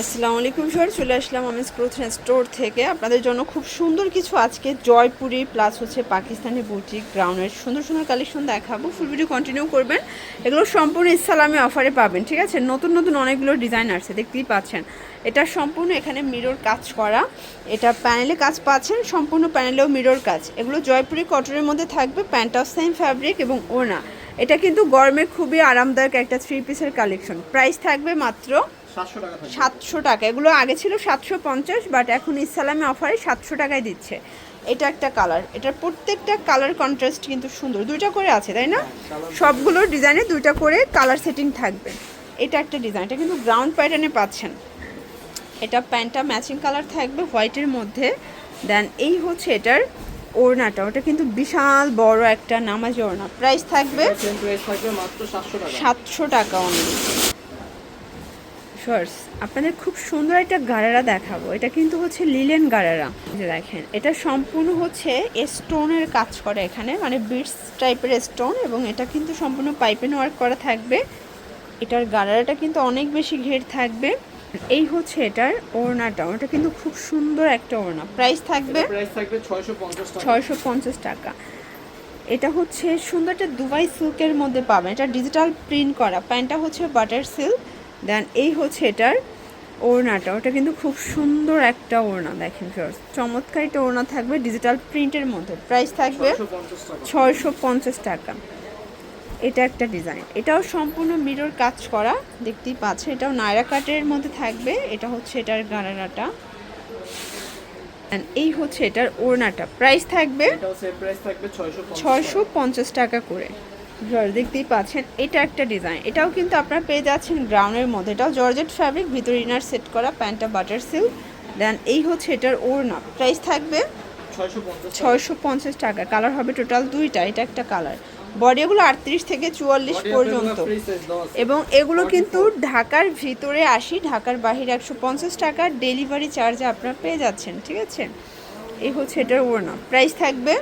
আসসালামু আলাইকুম স্যার, চলে আসলাম আমি ক্লোথ স্টোর থেকে আপনাদের জন্য খুব সুন্দর কিছু আজকে জয়পুরি প্লাস হচ্ছে পাকিস্তানি বুটিক গ্রাউন্ডের সুন্দর সুন্দর কালেকশন দেখাবো। ফুল ভিডিও কন্টিনিউ করবেন। এগুলো সম্পূর্ণ ইসলামী অফারে পাবেন, ঠিক আছে। নতুন নতুন অনেকগুলো ডিজাইন আসছে, দেখতেই পাচ্ছেন। এটা সম্পূর্ণ এখানে মিরর কাজ করা, এটা প্যানেলে কাজ পাচ্ছেন, সম্পূর্ণ প্যানেলেও মিরর কাজ। এগুলো জয়পুরি কটনের মধ্যে থাকবে, প্যান্টটাও সেম ফ্যাব্রিক এবং ওড়না। এটা কিন্তু গরমে খুবই আরামদায়ক একটা 3 পিসের কালেকশন। প্রাইস থাকবে মাত্র 700 টাকা। এগুলো আগে ছিল 750, বাট এখন ইসলামী অফারে 700 টাকায় দিচ্ছে। এটা একটা কালার, এটার প্রত্যেকটা কালার কন্ট্রাস্ট কিন্তু সুন্দর, দুইটা করে আছে তাই না? সবগুলোর ডিজাইনে দুইটা করে কালার সেটিং থাকবে। এটা একটা ডিজাইন, এটা কিন্তু গ্রাউন্ড প্যাটার্নে পাচ্ছেন। এটা প্যান্টটা ম্যাচিং কালার থাকবে হোয়াইটের মধ্যে। দেন এই হচ্ছে এটার ওড়নাটা, ওটা কিন্তু বিশাল বড় একটা নামাজি ওড়না। প্রাইস থাকবে মাত্র 700 টাকা অনলি। শর্টস আপনাদের খুব সুন্দর একটা গারারা দেখাবো। এটা কিন্তু হচ্ছে লিলেন গারারা, যে দেখেন এটা সম্পূর্ণ হচ্ছে স্টোনের কাজ করে এখানে, মানে বিটস টাইপের স্টোন, এবং এটা কিন্তু সম্পূর্ণ পাইপেন ওয়ার্ক করা থাকবে। এটার গারারাটা কিন্তু অনেক বেশি ঘের থাকবে। এই হচ্ছে এটার ওড়নাটা, ওটা কিন্তু খুব সুন্দর একটা ওড়না। প্রাইস থাকবে 650 টাকা। এটা হচ্ছে সুন্দর একটা দুবাই সিল্কের মধ্যে পাবেন, এটা ডিজিটাল প্রিন্ট করা। প্যান্টটা হচ্ছে বাটার সিল্ক। দেন এই হচ্ছে এটার ওড়নাটা, ওটা কিন্তু খুব সুন্দর একটা ওড়না। দেখেন ফিয়ার্স, চমৎকার একটা ওড়না থাকবে ডিজিটাল প্রিন্টের মধ্যে। প্রাইস থাকবে 650 টাকা। এটা একটা ডিজাইন, এটাও সম্পূর্ণ মিরর কাজ করা, দেখতেই পাচ্ছেন। এটাও নায়রা কাটের মধ্যে থাকবে। এটা হচ্ছে এটার গারারাটা, এই হচ্ছে এটার ওড়নাটা। প্রাইস থাকবে 650 টাকা করে। দেখতেই পাচ্ছেন, এটা একটা ডিজাইন, এটাও কিন্তু আপনারা পেয়ে যাচ্ছেন গ্রাউন্ডের মধ্যে। এটাও জর্জেট ফ্যাব্রিক, ভিতরে ইনার সেট করা, প্যান্টটা বাটার সিল্ক। দেন এই হচ্ছে এটার ওড়না। প্রাইস থাকবে 650 টাকা। কালার হবে টোটাল দুইটা, এটা একটা কালার। বডি এগুলো 38 থেকে 44 পর্যন্ত, এবং এগুলো কিন্তু ঢাকার ভিতরে 80, ঢাকার বাহিরে 150 টাকা ডেলিভারি চার্জে আপনারা পেয়ে যাচ্ছেন, ঠিক আছে। এই হচ্ছে এটার ওড়না। প্রাইস থাকবে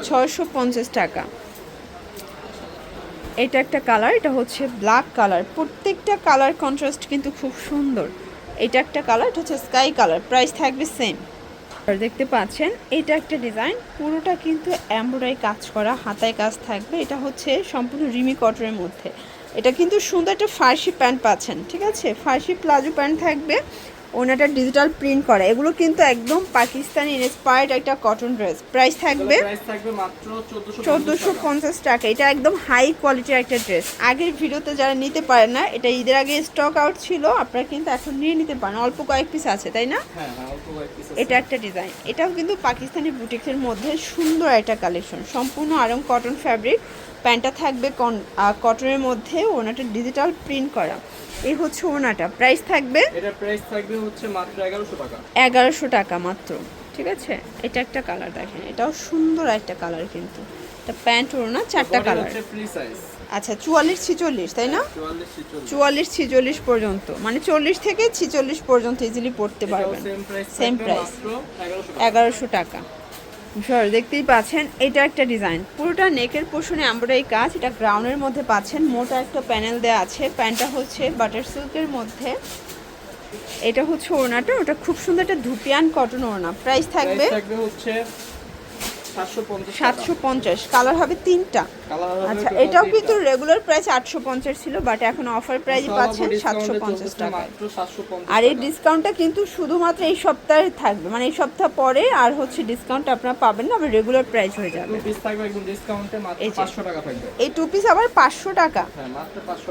650 টাকা। এটা একটা কালার, এটা হচ্ছে ব্ল্যাক কালার। প্রত্যেকটা কালার কন্ট্রাস্ট কিন্তু খুব সুন্দর। এটা একটা কালার, এটা হচ্ছে স্কাই কালার। প্রাইস থাকবে সেম। দেখতে পাচ্ছেন, এটা একটা ডিজাইন, পুরোটা কিন্তু এমব্রয়ডারি কাজ করা, হাতায় কাজ থাকবে। এটা হচ্ছে সম্পূর্ণ রিমি কটনের মধ্যে। এটা কিন্তু সুন্দর একটা ফার্সি প্যান্ট পাচ্ছেন, ঠিক আছে। ফার্সি প্লাজো প্যান্ট থাকবে, ওনাটা ডিজিটাল প্রিন্ট করা। এগুলো কিন্তু একদম পাকিস্তানি ইন্সপায়ার্ড একটা কটন ড্রেস। প্রাইস থাকবে মাত্র 1450 টাকা। এটা একদম হাই কোয়ালিটির একটা ড্রেস। আগের ভিডিওতে যারা নিতে পারেন না, এটা ঈদের আগে স্টক আউট ছিল, আপনারা কিন্তু এখন নিয়ে নিতে পারেন, অল্প কয়েক পিস আছে তাই না? এটা একটা ডিজাইন, এটাও কিন্তু পাকিস্তানি বুটিক্সের মধ্যে সুন্দর একটা কালেকশন। সম্পূর্ণ আরং কটন ফ্যাব্রিক, প্যান্টটা থাকবে কটনের মধ্যে, ওনাটা ডিজিটাল প্রিন্ট করা। এই হচ্ছে ওনাটা। প্রাইস থাকবে হচ্ছে মাত্র 1100 টাকা। 1100 টাকা মাত্র, ঠিক আছে। এটা একটা কালার দেখেন, এটাও সুন্দর একটা কালার কিন্তু। এটা প্যান্ট ওড়না, চারটা কালার। আচ্ছা 44-46 তাই না? 44-46 পর্যন্ত, মানে 40 থেকে 46 পর্যন্ত ইজিলি পড়তে পারবেন। সেম প্রাইস 1100 টাকা। দেখতেই পাচ্ছেন, এটা একটা ডিজাইন, পুরোটা নেকের পোর্শনে এমব্রয়ডারি কাজ। এটা গ্রাউন্ডের মধ্যে পাচ্ছেন, মোটা একটা প্যানেল দেওয়া আছে। প্যান্টটা হচ্ছে বাটার সিল্কের মধ্যে। এটা হচ্ছে ওড়নাটা, ওটা খুব সুন্দর একটা ধুপিয়ান কটন ওড়না। প্রাইস থাকবে হচ্ছে 750। কালার হবে তিনটা। আচ্ছা, এটাও কিন্তু রেগুলার প্রাইস 850 ছিল, বাট এখন অফার প্রাইস পাচ্ছেন 750 টাকা। আর এই ডিসকাউন্টটা কিন্তু শুধুমাত্র এই সপ্তাহে থাকবে, মানে এই সপ্তাহ পরে আর হচ্ছে ডিসকাউন্ট আপনারা পাবেন না, আবার রেগুলার প্রাইস হয়ে যাবে। এই টু পিস আবার 500 টাকা,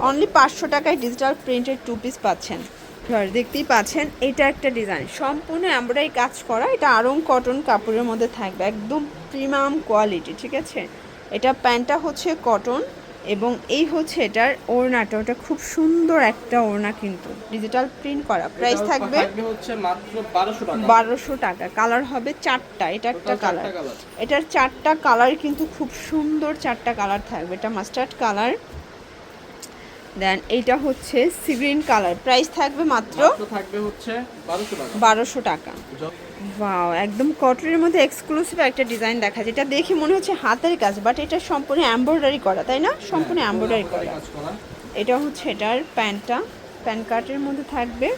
অনলি 500 টাকায় ডিজিটাল প্রিন্টেড টু পিস পাচ্ছেন। দেখতেই পাচ্ছেন, এটা একটা ডিজাইন, সম্পূর্ণ এমব্রয়ডারি কাজ করা। এটা আরং কটন কাপড়ের মধ্যে থাকবে, একদম প্রিমিয়াম কোয়ালিটি, ঠিক আছে। এটা প্যান্টটা হচ্ছে কটন, এবং এই হচ্ছে এটার ওড়নাটা, ওটা খুব সুন্দর একটা ওড়না কিন্তু ডিজিটাল প্রিন্ট করা। প্রাইস থাকবে হচ্ছে মাত্র 1200 টাকা। কালার হবে চারটা, এটা একটা কালার। এটার চারটা কালার কিন্তু খুব সুন্দর, চারটা কালার থাকবে। এটা মাস্টার্ড কালার, দেন এইটা হচ্ছে সি গ্রিন কালার। প্রাইস থাকবে মাত্র হচ্ছে 1200 টাকা। ওয়াও, একদম কটনের মধ্যে এক্সক্লুসিভ একটা ডিজাইন দেখা যায়। এটা দেখে মনে হচ্ছে হাতের কাজ, বাট এটা সম্পূর্ণ এমব্রয়ডারি করা, তাই না? সম্পূর্ণ এমব্রয়ডারি করা। এটা হচ্ছে এটার প্যান্টটা, প্যান কার্টের মধ্যে থাকবে।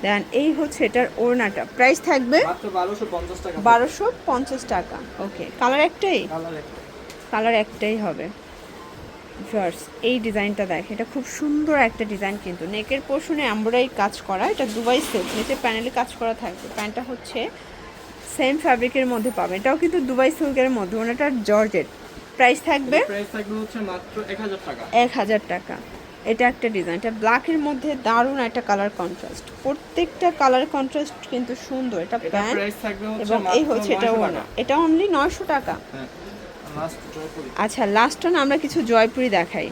দেন এই হচ্ছে এটার ওড়নাটা, প্রাইস থাকবে মাত্র 1250 টাকা। 1250 টাকা। ওকে, কালার একটাই, কালার একটা। কালার একটাই হবে। ভিউয়ার্স এই ডিজাইনটা দেখ, এটা খুব সুন্দর একটা ডিজাইন, কিন্তু নেকের পোর্শনে এমব্রয়ডারি কাজ করা, এটা দুবাই সিল্ক, নিচে প্যানেলে কাজ করা থাকবে। প্যান্টটা হচ্ছে সেম ফ্যাব্রিকের মধ্যে পাবেন, এটাও কিন্তু দুবাই সিল্কের মধ্যে, ওনাটার জর্জেট। প্রাইস থাকবে প্রাইস থাকবে হচ্ছে মাত্র 1000 টাকা। 1000 টাকা। এটা একটা ডিজাইন, এটা ব্ল্যাকের মধ্যে দারুণ একটা কালার কন্ট্রাস্ট, প্রত্যেকটা কালার কন্ট্রাস্ট কিন্তু সুন্দর। এটা এটা প্যান্ট প্রাইস থাকবে হচ্ছে এবং এই হচ্ছে এটা 900 ওড়না, টাকা। এটা অনলি 900 টাকা। হ্যাঁ, লাস্ট জয়পুরি। আচ্ছা, লাস্ট অন আমরা কিছু জয়পুরি দেখাই।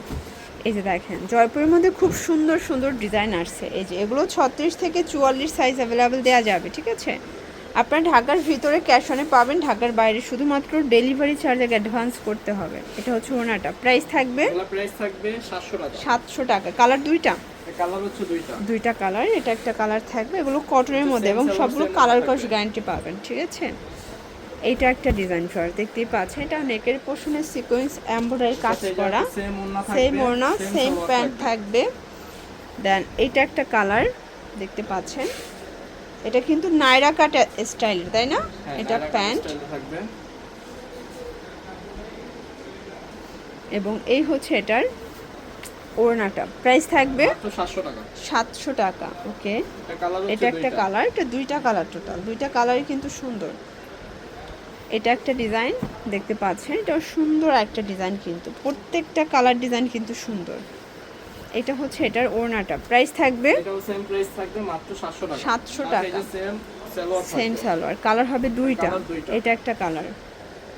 এই যে দেখেন, জয়পুরের মধ্যে খুব সুন্দর সুন্দর ডিজাইন আসছে। এই যে এগুলো 36 থেকে 44 সাইজ অ্যাভেলেবেল দেওয়া যাবে, ঠিক আছে। আপনার ঢাকার ভিতরে ক্যাশ অনে পাবেন, ঢাকার বাইরে শুধুমাত্র ডেলিভারি চার্জ আগে অ্যাডভান্স করতে হবে। এটা হচ্ছে ওনাটা, প্রাইস থাকবে এগুলা প্রাইস থাকবে 700 টাকা। 700 টাকা। কালার দুইটা, কালার হচ্ছে দুইটা। দুইটা কালার, এটা একটা কালার থাকবে। এগুলো কটনের মধ্যে এবং Same সবগুলো same কালার থাকবে। কস গ্যারান্টি পাবেন, ঠিক আছে। এইটা একটা ডিজাইন ফর দেখতেই পাচ্ছেন, এটা নেকের পোর্শনে সিকোয়েন্স এমব্রয়ডারি কাজ করা, সেম ওড়না থাকবে, সেম ওড়না সেম সালোয়ার প্যান্ট থাকবে। থাকবে। দেন এটা একটা কালার দেখতে পাচ্ছেন, এটা কিন্তু নাইরা কাট স্টাইলের, তাই না? হ্যাঁ, এটা নায়রা কাট প্যান্ট স্টাইলে থাকবে। এবং এই হচ্ছে এটার ওড়নাটা, প্রাইস থাকবে মাত্র 700 টাকা। 700 টাকা। ওকে, এটা কালার হচ্ছে এটা একটা দুইটা। কালার, এটা দুইটা কালার, টোটাল দুইটা কালারই কিন্তু সুন্দর। এটা একটা ডিজাইন দেখতে পাচ্ছেন, এটাও সুন্দর একটা ডিজাইন, কিন্তু প্রত্যেকটা কালার ডিজাইন কিন্তু সুন্দর। এটা হচ্ছে এটার ওড়নাটা, প্রাইস থাকবে এটাও সেম প্রাইস থাকবে মাত্র 700 টাকা। 700 আর টাকা। এই যে সেম সালোয়ার সেম থাকবে। সালোয়ার, কালার হবে দুইটা। কালার দুইটা। এটা একটা কালার,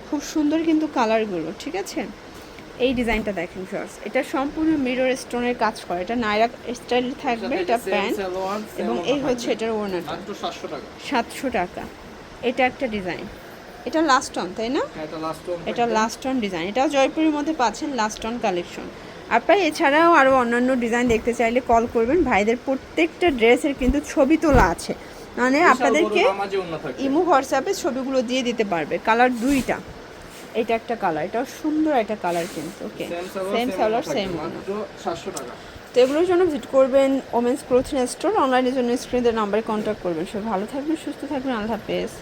খুব সুন্দর কিন্তু কালারগুলো, ঠিক আছে। এই ডিজাইনটা দেখেন ফার্স্ট, এটা সম্পূর্ণ মিরর স্টোনের কাজ করা, এটা নাইরা স্টাইল থাকবে। সাথে এটা same প্যান্ট সালোয়ার, same এবং ওড়না এই হচ্ছে থাকবে। এটার ওড়নাটা, মাত্র 700 টাকা। 700 টাকা। এটা একটা ডিজাইন, এটা লাস্ট অন, তাই না? হ্যাঁ, এটা লাস্ট ওয়ান। এটা লাস্ট অন ডিজাইন, এটাও জয়পুরের মধ্যে পাচ্ছেন লাস্ট অন কালেকশন। আপনারা এছাড়াও আরও অন্যান্য ডিজাইন দেখতে চাইলে কল করবেন, ভাইদের প্রত্যেকটা ড্রেসের কিন্তু ছবি তোলা আছে, মানে আপনাদেরকে ইমো হোয়াটসঅ্যাপে ছবিগুলো দিয়ে দিতে পারবে। কালার দুইটা, এটা একটা কালার, এটাও সুন্দর একটা কালার কিন্তু। ওকে, সেম সালোয়ার সেম। মাত্র 700 টাকা। তো এগুলোর জন্য ভিজিট করবেন ওমেন্স ক্লোথিং স্টোর, অনলাইনের জন্য স্ক্রিনের নাম্বারে কন্ট্যাক্ট করবেন। সব ভালো থাকবেন, সুস্থ থাকবেন, আল্লাহ হাফেজ।